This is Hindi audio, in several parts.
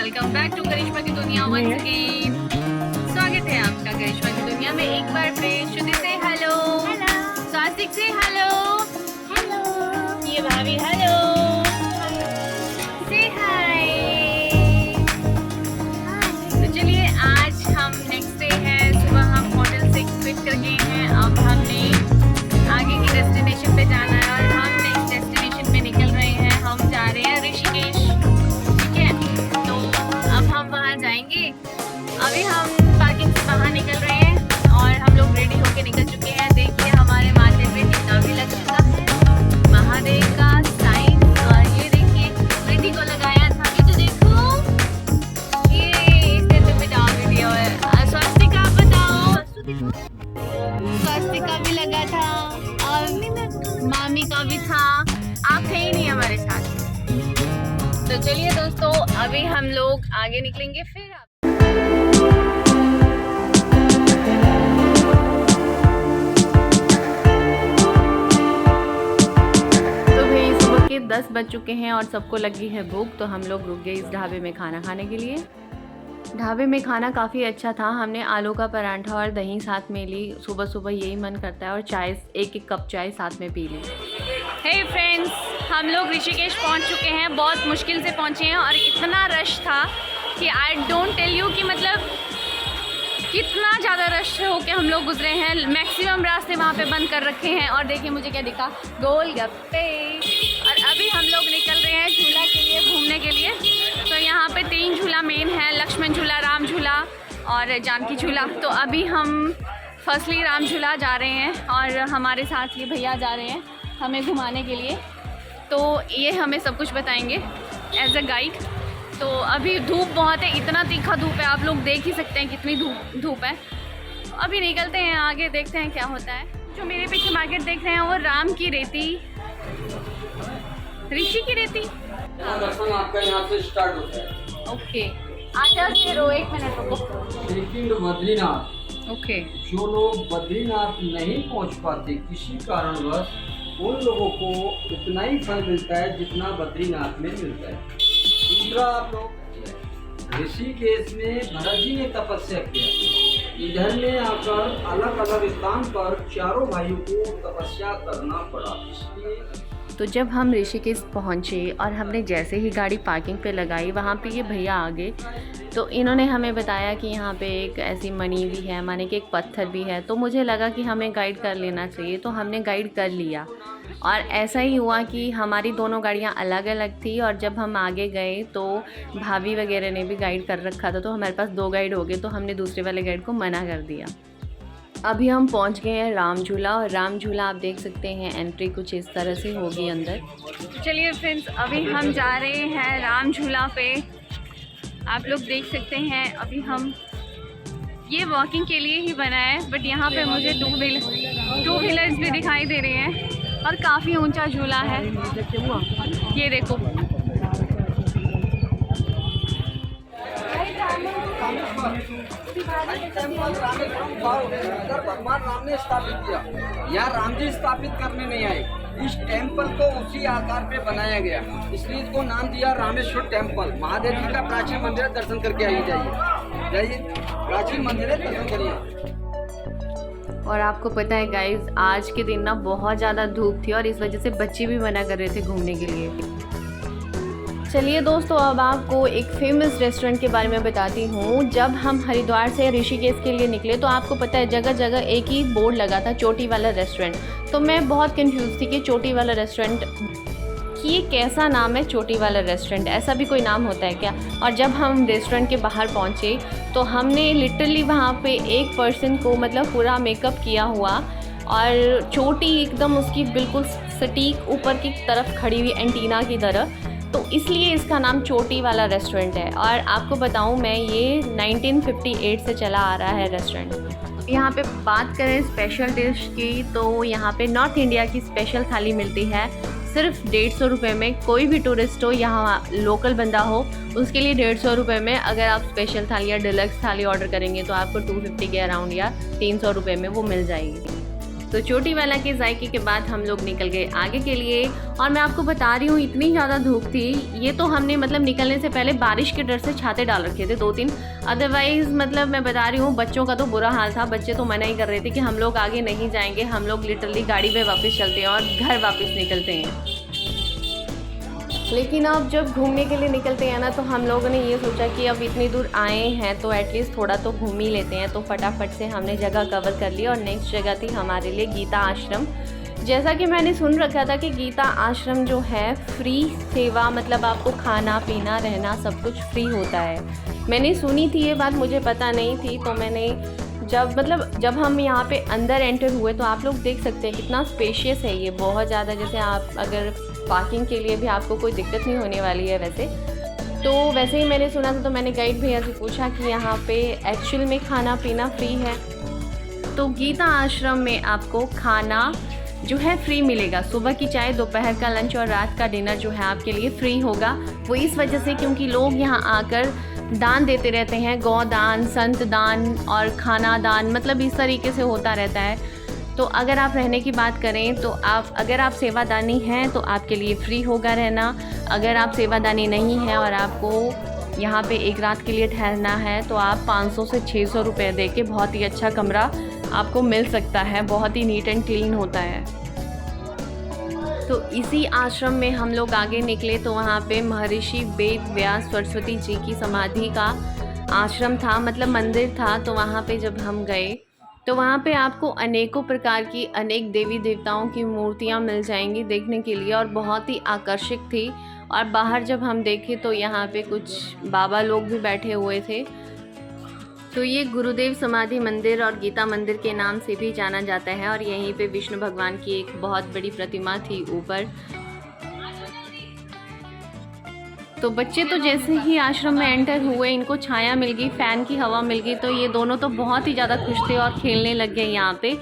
वेलकम बैक टू करिश्मा की दुनिया वंस अगेन। स्वागत है आपका करिश्मा की दुनिया में एक बार फिर। श्रुति से हेलो, सात्विक से हेलो, ये भाभी हेलो, से हाय। तो चलिए आज हम नेक्स्ट डे है, सुबह हम होटल से क्विट कर गए हैं। अब हमने आगे की डेस्टिनेशन पे जाना है और हम नेक्स्ट डेस्टिनेशन पे निकल रहे हैं। हम जा रहे हैं ऋषिकेश, ठीक है। तो अब हम वहाँ जाएंगे। अभी हम पार्किंग से बाहर निकल रहे हैं और हम लोग रेडी होके निकल चुके हैं। देखिए हमारे माथे पे टीका भी लग चुका है, महादेव का साइन। और ये देखिए प्रीति को लगाया था, ये तो देखो ये इसने तो भी डाल दिया है। स्वास्तिका आप बताओ। स्वास्तिका भी लगा था और मामी का भी था। आप थे ही नहीं हमारे साथ। तो चलिए दोस्तों अभी हम लोग आगे निकलेंगे फिर। तो भाई सुबह के 10 बज चुके हैं और सबको लगी है भूख, तो हम लोग रुक गए इस ढाबे में खाना खाने के लिए। ढाबे में खाना काफ़ी अच्छा था। हमने आलू का पराठा और दही साथ में ली। सुबह सुबह यही मन करता है। और चाय, एक कप चाय साथ में पी ली। हे फ्रेंड्स, हम लोग ऋषिकेश पहुंच चुके हैं। बहुत मुश्किल से पहुंचे हैं और इतना रश था कि आई डोंट टेल यू कि मतलब कितना ज़्यादा रश हो के हम लोग गुजरे हैं। मैक्सिमम रास्ते वहाँ पे बंद कर रखे हैं। और देखिए मुझे क्या दिखा, गोलगप्पे। और अभी हम लोग निकल रहे हैं झूला के लिए, घूमने के लिए। तो यहाँ पे 3 झूला मेन है, लक्ष्मण झूला, राम झूला और जानकी झूला। तो अभी हम फर्स्टली राम झूला जा रहे हैं और हमारे साथ ये भैया जा रहे हैं हमें घुमाने के लिए। तो ये हमें सब कुछ बताएंगे एज अ गाइड। तो अभी धूप बहुत है, इतना तीखा धूप है, आप लोग देख ही सकते हैं कितनी धूप है। अभी निकलते हैं आगे, देखते हैं क्या होता है। जो मेरे पीछे मार्केट देख रहे हैं वो राम की रेती, ऋषि की रेती। आपका यहाँ से स्टार्ट होता है। ओके, आजा फिर 1 मिनट रुको। लेकिन बद्रीनाथ, ओके, जो लोग बद्रीनाथ नहीं पहुँच पाते किसी कारणवश, उन लोगों को उतना ही फल मिलता है जितना बद्रीनाथ में मिलता है। दूसरा, आप लोग ऋषिकेश में भरत जी ने तपस्या किया। इधर में आकर अलग अलग स्थान पर चारों भाइयों को तपस्या करना पड़ा, इसलिए। तो जब हम ऋषिकेश पहुँचे और हमने जैसे ही गाड़ी पार्किंग पे लगाई, वहाँ पे ये भैया आ गए। तो इन्होंने हमें बताया कि यहाँ पे एक ऐसी मणि भी है, माने कि एक पत्थर भी है। तो मुझे लगा कि हमें गाइड कर लेना चाहिए, तो हमने गाइड कर लिया। और ऐसा ही हुआ कि हमारी दोनों गाड़ियाँ अलग अलग थी। और जब हम आगे गए तो भाभी वगैरह ने भी गाइड कर रखा था, तो हमारे पास 2 गाइड हो गए। तो हमने दूसरे वाले गाइड को मना कर दिया। अभी हम पहुंच गए हैं राम झूला। और राम झूला आप देख सकते हैं, एंट्री कुछ इस तरह से होगी अंदर। चलिए फ्रेंड्स, अभी हम जा रहे हैं राम झूला पे। आप लोग देख सकते हैं अभी हम, ये वॉकिंग के लिए ही बना है, बट यहाँ पे मुझे 2 व्हीलर्स भी दिखाई दे रहे हैं और काफ़ी ऊंचा झूला है। ये देखो, भगवान राम ने स्थापित किया। यहाँ राम जी स्थापित करने नहीं आए, इस टेम्पल को उसी आकार पे बनाया गया, इसलिए इसको नाम दिया रामेश्वर टेम्पल। महादेव जी का प्राचीन मंदिर है, दर्शन करके आइए, जाइए, प्राचीन मंदिर है, दर्शन करिए। और आपको पता है गाइज, आज के दिन ना बहुत ज़्यादा धूप थी और इस वजह से बच्चे भी मना कर रहे थे घूमने के लिए। चलिए दोस्तों, अब आपको एक फेमस रेस्टोरेंट के बारे में बताती हूँ। जब हम हरिद्वार से ऋषिकेश के लिए निकले तो आपको पता है जगह जगह एक ही बोर्ड लगा था, चोटी वाला रेस्टोरेंट। तो मैं बहुत कंफ्यूज थी कि चोटी वाला रेस्टोरेंट, कि ये कैसा नाम है चोटी वाला रेस्टोरेंट, ऐसा भी कोई नाम होता है क्या। और जब हम रेस्टोरेंट के बाहर पहुँचे तो हमने लिटरली वहाँ पे एक पर्सन को मतलब पूरा मेकअप किया हुआ और चोटी एकदम उसकी बिल्कुल सटीक ऊपर की तरफ खड़ी हुई एंटीना की तरह, तो इसलिए इसका नाम चोटी वाला रेस्टोरेंट है। और आपको बताऊं मैं, ये 1958 से चला आ रहा है रेस्टोरेंट। यहाँ पे बात करें स्पेशल डिश की, तो यहाँ पे नॉर्थ इंडिया की स्पेशल थाली मिलती है सिर्फ 150 रुपये में। कोई भी टूरिस्ट हो, यहाँ लोकल बंदा हो, उसके लिए 150 रुपये में। अगर आप स्पेशल थाली या डिलक्स थाली ऑर्डर करेंगे तो आपको 250 के अराउंड या 300 रुपये में वो मिल जाएगी। तो चोटी वाला के जायके के बाद हम लोग निकल गए आगे के लिए। और मैं आपको बता रही हूँ इतनी ज़्यादा धूप थी, ये तो हमने मतलब निकलने से पहले बारिश के डर से छाते डाल रखे थे 2-3, अदरवाइज़ मतलब मैं बता रही हूँ बच्चों का तो बुरा हाल था। बच्चे तो मना ही कर रहे थे कि हम लोग आगे नहीं जाएंगे, हम लोग लिटरली गाड़ी में वापस चलते हैं और घर वापस निकलते हैं। लेकिन अब जब घूमने के लिए निकलते हैं ना, तो हम लोगों ने ये सोचा कि अब इतनी दूर आए हैं तो एटलीस्ट थोड़ा तो घूम ही लेते हैं। तो फटाफट से हमने जगह कवर कर ली और नेक्स्ट जगह थी हमारे लिए गीता आश्रम। जैसा कि मैंने सुन रखा था कि गीता आश्रम जो है फ्री सेवा, मतलब आपको खाना पीना रहना सब कुछ फ्री होता है। मैंने सुनी थी ये बात, मुझे पता नहीं थी। तो मैंने जब हम यहाँ पे अंदर एंटर हुए तो आप लोग देख सकते हैं कितना स्पेशियस है ये, बहुत ज़्यादा। जैसे आप अगर पार्किंग के लिए भी आपको कोई दिक्कत नहीं होने वाली है वैसे ही मैंने सुना था। तो मैंने गाइड भैया से पूछा कि यहाँ पे एक्चुअल में खाना पीना फ्री है। तो गीता आश्रम में आपको खाना जो है फ्री मिलेगा। सुबह की चाय, दोपहर का लंच और रात का डिनर जो है आपके लिए फ्री होगा। वो इस वजह से क्योंकि लोग यहाँ आकर दान देते रहते हैं, गौदान, संत दान और खाना दान, मतलब इस तरीके से होता रहता है। तो अगर आप रहने की बात करें तो अगर आप सेवादानी हैं तो आपके लिए फ्री होगा रहना। अगर आप सेवादानी नहीं हैं और आपको यहाँ पे एक रात के लिए ठहरना है तो आप 500 से 600 रुपये दे के बहुत ही अच्छा कमरा आपको मिल सकता है। बहुत ही नीट एंड क्लीन होता है। तो इसी आश्रम में हम लोग आगे निकले तो वहाँ पे महर्षि वेद व्यास सरस्वती जी की समाधि का आश्रम था, मतलब मंदिर था। तो वहाँ पे जब हम गए तो वहाँ पे आपको अनेकों प्रकार की अनेक देवी देवताओं की मूर्तियाँ मिल जाएंगी देखने के लिए, और बहुत ही आकर्षक थी। और बाहर जब हम देखे तो यहाँ पे कुछ बाबा लोग भी बैठे हुए थे। तो ये गुरुदेव समाधि मंदिर और गीता मंदिर के नाम से भी जाना जाता है। और यहीं पे विष्णु भगवान की एक बहुत बड़ी प्रतिमा थी ऊपर। तो बच्चे तो जैसे ही आश्रम में एंटर हुए इनको छाया मिल गई, फ़ैन की हवा मिल गई, तो ये दोनों तो बहुत ही ज़्यादा खुश थे और खेलने लग गए यहाँ पे।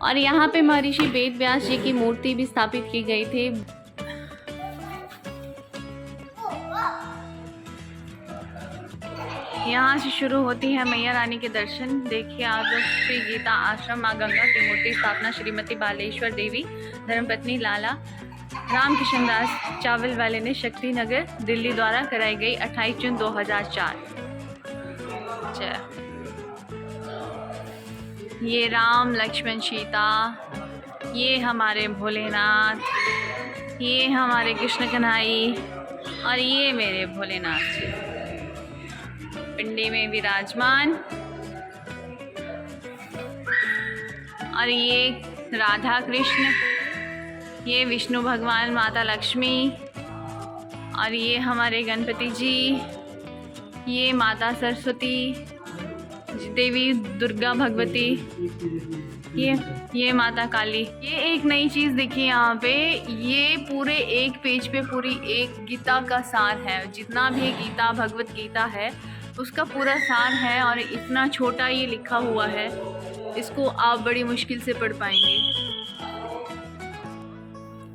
और यहाँ पे महर्षि वेद व्यास जी की मूर्ति भी स्थापित की गई थी। यहाँ से शुरू होती है मैया रानी के दर्शन। देखिए आप लोग, श्री गीता आश्रम माँ गंगा की मूर्ति स्थापना श्रीमती बालेश्वर देवी धर्मपत्नी लाला रामकिशन दास चावल वाले ने शक्ति नगर दिल्ली द्वारा कराई गई 28 जून 2004। ये राम लक्ष्मण सीता, ये हमारे भोलेनाथ, ये हमारे कृष्ण कन्हई और ये मेरे भोलेनाथ जी पिंडी में विराजमान। और ये राधा कृष्ण, ये विष्णु भगवान, माता लक्ष्मी, और ये हमारे गणपति जी, ये माता सरस्वती देवी, दुर्गा भगवती, ये माता काली। ये एक नई चीज़ देखिए यहाँ पे, ये पूरे एक पेज पे पूरी एक गीता का सार है। जितना भी गीता भगवत गीता है उसका पूरा सार है, और इतना छोटा ये लिखा हुआ है, इसको आप बड़ी मुश्किल से पढ़ पाएंगे।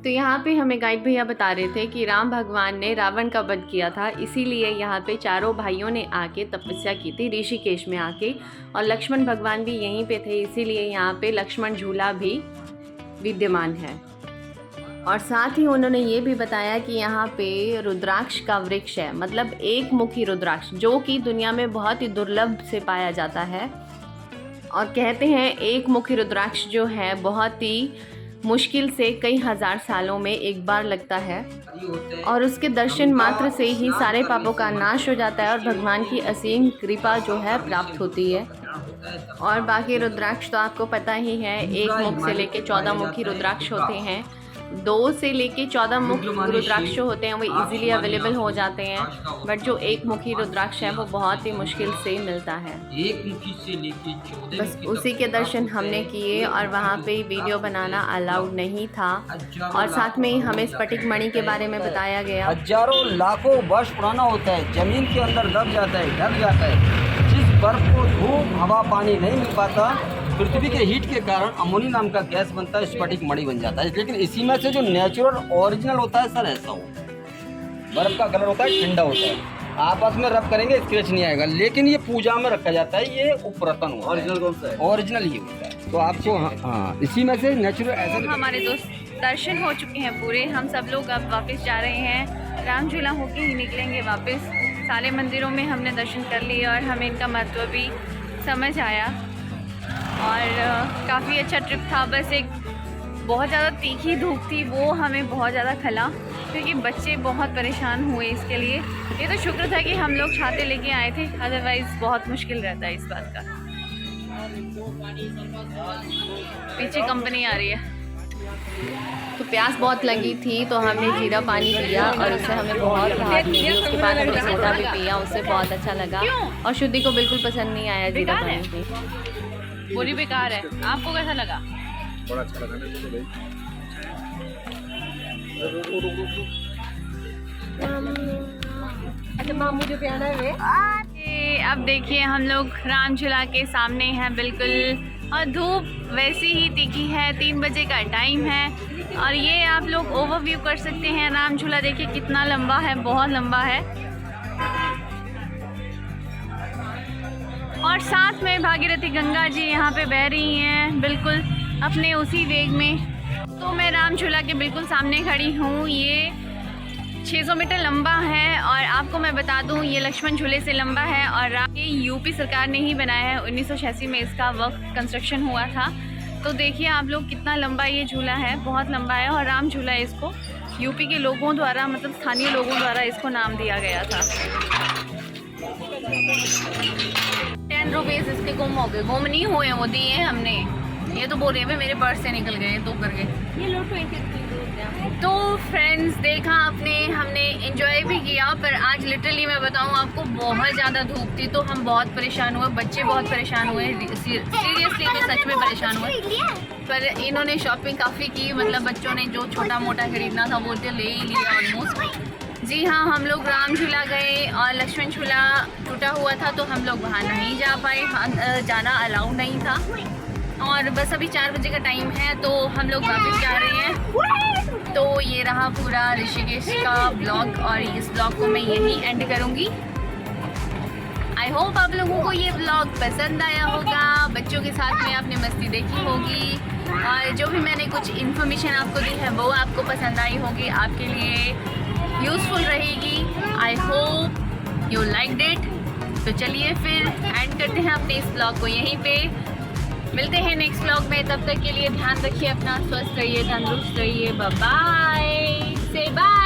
तो यहाँ पे हमें गाइड भैया बता रहे थे कि राम भगवान ने रावण का वध किया था, इसीलिए यहाँ पे चारों भाइयों ने आके तपस्या की थी ऋषिकेश में आके। और लक्ष्मण भगवान भी यहीं पे थे, इसीलिए यहाँ पे लक्ष्मण झूला भी विद्यमान है। और साथ ही उन्होंने ये भी बताया कि यहाँ पे रुद्राक्ष का वृक्ष है, मतलब एक मुखी रुद्राक्ष, जो कि दुनिया में बहुत ही दुर्लभ से पाया जाता है। और कहते हैं एक मुखी रुद्राक्ष जो है बहुत ही मुश्किल से कई हजार सालों में एक बार लगता है, और उसके दर्शन मात्र से ही सारे पापों का नाश हो जाता है और भगवान की असीम कृपा जो है प्राप्त होती है। और बाकी रुद्राक्ष तो आपको पता ही है, एक मुख से लेके 14 मुखी रुद्राक्ष होते हैं। 2 से लेके 14 मुख रुद्राक्ष जो होते हैं वो इजीली अवेलेबल हो जाते हैं, बट जो एक मुखी रुद्राक्ष है वो बहुत ही मुश्किल से मिलता है। एक मुखी से लेके 14 बस उसी के दर्शन हमने किए, और वहाँ पे वीडियो बनाना अलाउड नहीं था। और साथ में ही हमें स्फटिक मणि के बारे में बताया गया। हजारों लाखों वर्ष पुराना होता है, जमीन के अंदर दब जाता है, ढक जाता है। जिस बर्फ को धूप हवा पानी नहीं मिल पाता, पृथ्वी के हीट के कारण अमोनी नाम का गैस बनता है, स्फटिक मणि बन जाता है। लेकिन इसी में से जो नेचुरल ओरिजिनल होता है सर, ऐसा हो बर्फ का कलर होता है, ठंडा होता है, आपस में रब करेंगे स्क्रैच नहीं आएगा। लेकिन ये पूजा में रखा जाता है, ये उपरतन होता है। ओरिजिनल कौन सा है? ओरिजिनल ये होता है। तो आपको हाँ इसी में से नेचुरल ऐसा हमारे दोस्त दर्शन हो चुके हैं पूरे। हम सब लोग अब वापस जा रहे हैं, राम झूला होके ही निकलेंगे वापस। सारे मंदिरों में हमने दर्शन कर लिए और हमें इनका महत्व भी समझ आया और काफ़ी अच्छा ट्रिप था। बस एक बहुत ज़्यादा तीखी धूप थी, वो हमें बहुत ज़्यादा खला क्योंकि बच्चे बहुत परेशान हुए इसके लिए। ये तो शुक्र था कि हम लोग छाते लेके आए थे, अदरवाइज़ बहुत मुश्किल रहता है इस बात का। पीछे कंपनी आ रही है। तो प्यास बहुत लगी थी तो हमने जीरा पानी पिया और उससे हमें बहुत राहत मिली। उसके बाद हमने सोडा भी पिया, उससे बहुत अच्छा लगा। और शुद्धि को बिल्कुल पसंद नहीं आया जीरा पानी भी, पूरी बेकार है। आपको कैसा लगा? बड़ा अच्छा लगा मेरे को भाई। अच्छा मामू जो प्याना है अब देखिए हम लोग राम झूला के सामने हैं बिल्कुल, और धूप वैसी ही तीखी है। 3 बजे का टाइम है और ये आप लोग ओवरव्यू कर सकते हैं। राम झूला देखिए कितना लंबा है, बहुत लंबा है। और साथ में भागीरथी गंगा जी यहाँ पे बह रही हैं बिल्कुल अपने उसी वेग में। तो मैं राम झूला के बिल्कुल सामने खड़ी हूँ। ये 600 मीटर लंबा है और आपको मैं बता दूं ये लक्ष्मण झूले से लंबा है और ये यूपी सरकार ने ही बनाया है। 1986 में इसका वर्क कंस्ट्रक्शन हुआ था। तो देखिए आप लोग कितना लंबा ये झूला है, बहुत लंबा है। और राम झूला इसको यूपी के लोगों द्वारा, मतलब स्थानीय लोगों द्वारा इसको नाम दिया गया था। 10 रुपीज़ इसके गुम हो गए। गुम नहीं हुए, वो दिए हमने। ये तो बोल रहे हैं मेरे पर्स से निकल गए तो करके। ये लो 20 तो फ्रेंड्स देखा आपने, हमने एंजॉय भी किया। पर आज लिटरली मैं बताऊं आपको बहुत ज़्यादा धूप थी तो हम बहुत परेशान हुए, बच्चे बहुत परेशान हुए, सीरियसली तो सच में परेशान हुए। पर इन्होंने शॉपिंग काफ़ी की, मतलब बच्चों ने जो छोटा मोटा खरीदना था वो तो ले ही लिया ऑलमोस्ट। जी हाँ, हम लोग राम झूला गए और लक्ष्मण झूला टूटा हुआ था तो हम लोग वहाँ नहीं जा पाए, जाना अलाउड नहीं था। और बस अभी 4 बजे का टाइम है तो हम लोग वापस जा रहे हैं। तो ये रहा पूरा ऋषिकेश का ब्लॉग और इस ब्लॉग को मैं यहीं एंड करूँगी। आई होप आप लोगों को ये ब्लॉग पसंद आया होगा, बच्चों के साथ में आपने मस्ती देखी होगी और जो भी मैंने कुछ इन्फॉर्मेशन आपको दी है वो आपको पसंद आई होगी, आपके लिए यूज़फुल रहेगी। I hope you liked it. तो चलिए फिर एंड करते हैं अपने इस ब्लॉग को यहीं पे। मिलते हैं नेक्स्ट व्लॉग में, तब तक के लिए ध्यान रखिए अपना, स्वस्थ रहिए, तंदुरुस्त रहिए। बाय बाय, से बाय।